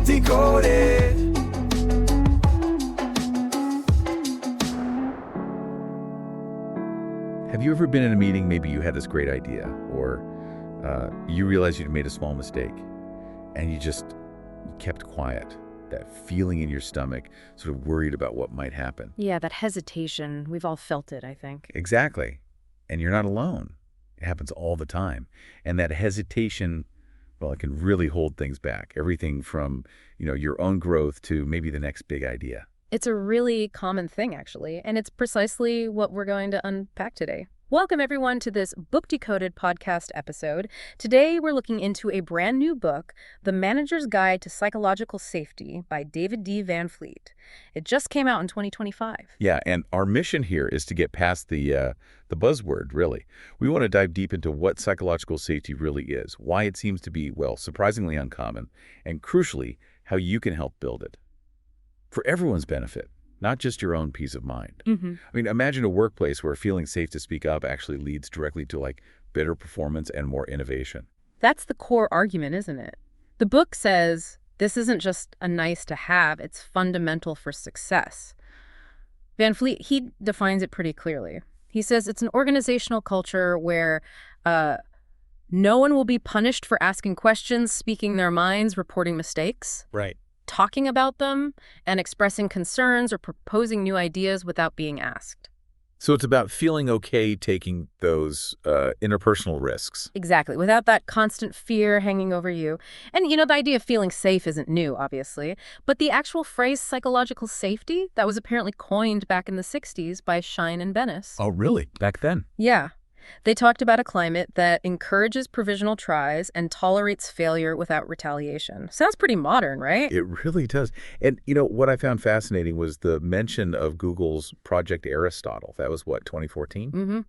Decoded. Have you ever been in a meeting, maybe you had this great idea, or you realized you'd made a small mistake, and you just kept quiet, that feeling in your stomach, sort of worried about what might happen? Yeah, that hesitation. We've all felt it, I think. Exactly. And you're not alone. It happens all the time. And that hesitation, well, it can really hold things back. Everything from, your own growth to maybe the next big idea. It's a really common thing, actually, and it's precisely what we're going to unpack today. Welcome, everyone, to this Book Decoded podcast episode. Today, we're looking into a brand new book, The Manager's Guide to Psychological Safety by David D. Van Fleet. It just came out in 2025. Yeah, and our mission here is to get past the buzzword, really. We want to dive deep into what psychological safety really is, why it seems to be, well, surprisingly uncommon, and crucially, how you can help build it. For everyone's benefit, not just your own peace of mind. Mm-hmm. I mean, imagine a workplace where feeling safe to speak up actually leads directly to, better performance and more innovation. That's the core argument, isn't it? The book says this isn't just a nice to have, it's fundamental for success. Van Fleet, he defines it pretty clearly. He says it's an organizational culture where no one will be punished for asking questions, speaking their minds, reporting mistakes. Right. Talking about them and expressing concerns or proposing new ideas without being asked. So it's about feeling okay taking those interpersonal risks. Exactly, without that constant fear hanging over you. And, the idea of feeling safe isn't new, obviously, but the actual phrase psychological safety, that was apparently coined back in the 60s by Shine and Bennis. Oh, really? Back then? Yeah. They talked about a climate that encourages provisional tries and tolerates failure without retaliation. Sounds pretty modern, right? It really does. And, what I found fascinating was the mention of Google's Project Aristotle. That was, 2014? Mm-hmm.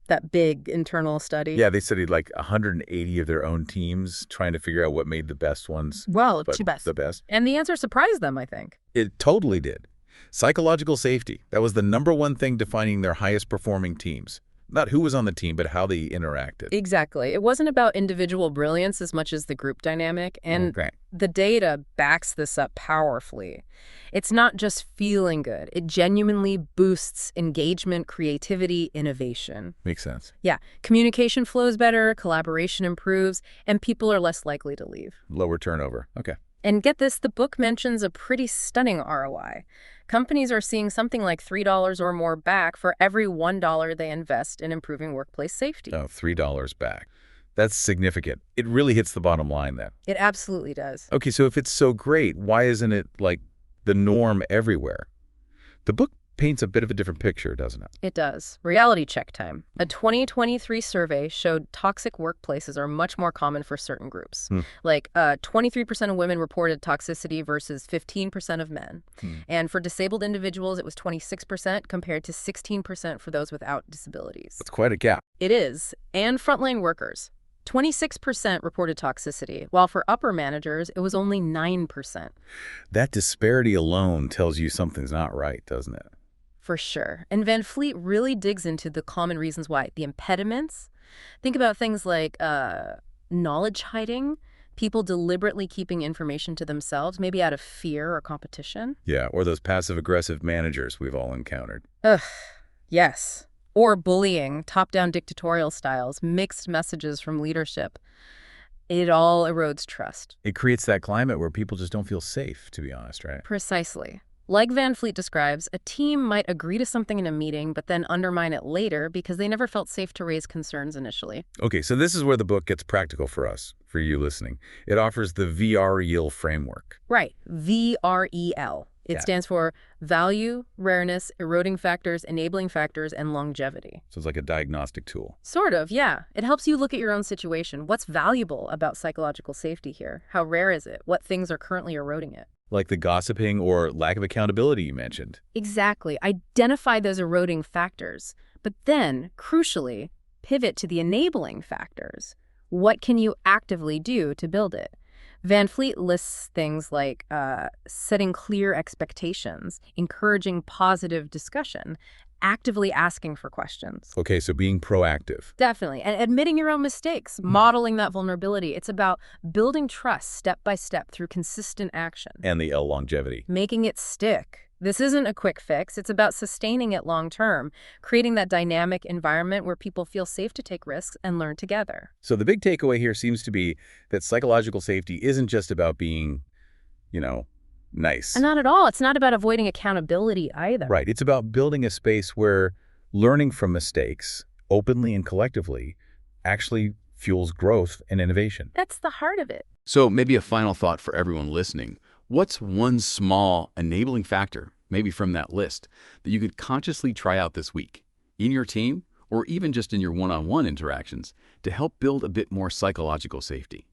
That big internal study. Yeah, they studied 180 of their own teams trying to figure out what made the best ones. Well, but the best. The best. And the answer surprised them, I think. It totally did. Psychological safety. That was the number one thing defining their highest performing teams. Not who was on the team, but how they interacted. Exactly. It wasn't about individual brilliance as much as the group dynamic, and the data backs this up powerfully. It's not just feeling good. It genuinely boosts engagement, creativity, innovation. Makes sense. Yeah. Communication flows better, collaboration improves, and people are less likely to leave. Lower turnover. Okay. And get this, the book mentions a pretty stunning ROI. Companies are seeing something like $3 or more back for every $1 they invest in improving workplace safety. Oh, $3 back. That's significant. It really hits the bottom line then. It absolutely does. Okay, so if it's so great, why isn't it the norm everywhere? The book paints a bit of a different picture, doesn't it? It does. Reality check time. A 2023 survey showed toxic workplaces are much more common for certain groups. 23% of women reported toxicity versus 15% of men. And for disabled individuals, it was 26% compared to 16% for those without disabilities. That's quite a gap. It is. And frontline workers. 26% reported toxicity, while for upper managers, it was only 9%. That disparity alone tells you something's not right, doesn't it? For sure. And Van Fleet really digs into the common reasons why. The impediments. Think about things like knowledge hiding, people deliberately keeping information to themselves, maybe out of fear or competition. Yeah, or those passive-aggressive managers we've all encountered. Ugh, yes. Or bullying, top-down dictatorial styles, mixed messages from leadership. It all erodes trust. It creates that climate where people just don't feel safe, to be honest, right? Precisely. Like Van Fleet describes, a team might agree to something in a meeting, but then undermine it later because they never felt safe to raise concerns initially. Okay, so this is where the book gets practical for us, for you listening. It offers the VREL framework. Right, VREL. It stands for value, rareness, eroding factors, enabling factors, and longevity. So it's like a diagnostic tool. Sort of, yeah. It helps you look at your own situation. What's valuable about psychological safety here? How rare is it? What things are currently eroding it? Like the gossiping or lack of accountability you mentioned. Exactly. Identify those eroding factors. But then, crucially, pivot to the enabling factors. What can you actively do to build it? Van Fleet lists things like setting clear expectations, encouraging positive discussion, actively asking for questions. Okay, so being proactive. Definitely. And admitting your own mistakes, modeling that vulnerability. It's about building trust step by step through consistent action. And the L longevity. Making it stick. This isn't a quick fix. It's about sustaining it long term, creating that dynamic environment where people feel safe to take risks and learn together. So the big takeaway here seems to be that psychological safety isn't just about being, nice. And not at all. It's not about avoiding accountability either. Right. It's about building a space where learning from mistakes, openly and collectively, actually fuels growth and innovation. That's the heart of it. So maybe a final thought for everyone listening. What's one small enabling factor, maybe from that list, that you could consciously try out this week in your team or even just in your one-on-one interactions to help build a bit more psychological safety?